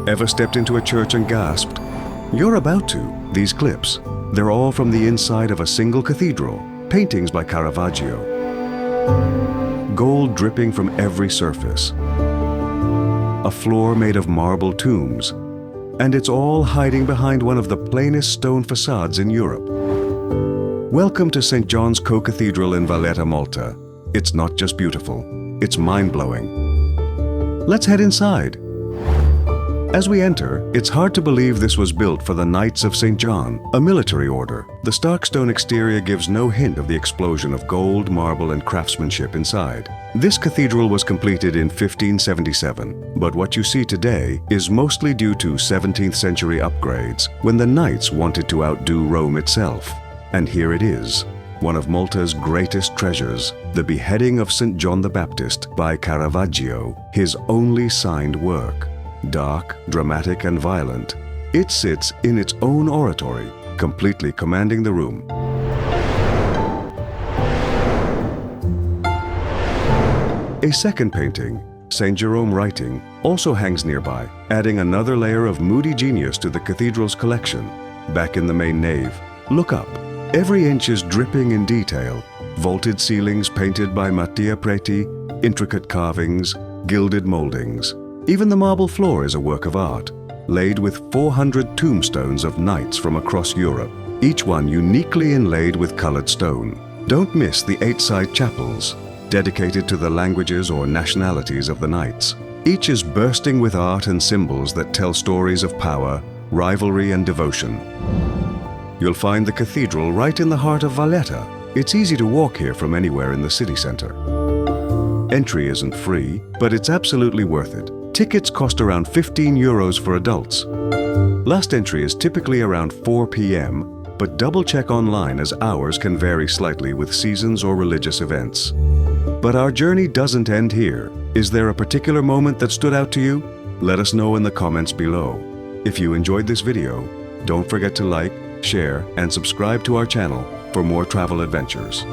Ever stepped into a church and gasped? You're about to. These clips, they're all from the inside of a single cathedral, paintings by Caravaggio. Gold dripping from every surface. A floor made of marble tombs. And it's all hiding behind one of the plainest stone facades in Europe. Welcome to St. John's Co-Cathedral in Valletta, Malta. It's not just beautiful, it's mind-blowing. Let's head inside. As we enter, it's hard to believe this was built for the Knights of St. John, a military order. The stark stone exterior gives no hint of the explosion of gold, marble, and craftsmanship inside. This cathedral was completed in 1577, but what you see today is mostly due to 17th century upgrades when the Knights wanted to outdo Rome itself. And here it is, one of Malta's greatest treasures, the Beheading of St. John the Baptist by Caravaggio, his only signed work. Dark, dramatic, and violent, it sits in its own oratory, completely commanding the room. A second painting, St. Jerome Writing, also hangs nearby, adding another layer of moody genius to the cathedral's collection. Back in the main nave, look up. Every inch is dripping in detail. Vaulted ceilings painted by Mattia Preti, intricate carvings, gilded moldings. Even the marble floor is a work of art, laid with 400 tombstones of knights from across Europe, each one uniquely inlaid with colored stone. Don't miss the 8-side chapels, dedicated to the languages or nationalities of the knights. Each is bursting with art and symbols that tell stories of power, rivalry, and devotion. You'll find the cathedral right in the heart of Valletta. It's easy to walk here from anywhere in the city center. Entry isn't free, but it's absolutely worth it. Tickets cost around €15 for adults. Last entry is typically around 4 p.m., but double-check online as hours can vary slightly with seasons or religious events. But our journey doesn't end here. Is there a particular moment that stood out to you? Let us know in the comments below. If you enjoyed this video, don't forget to like, share, and subscribe to our channel for more travel adventures.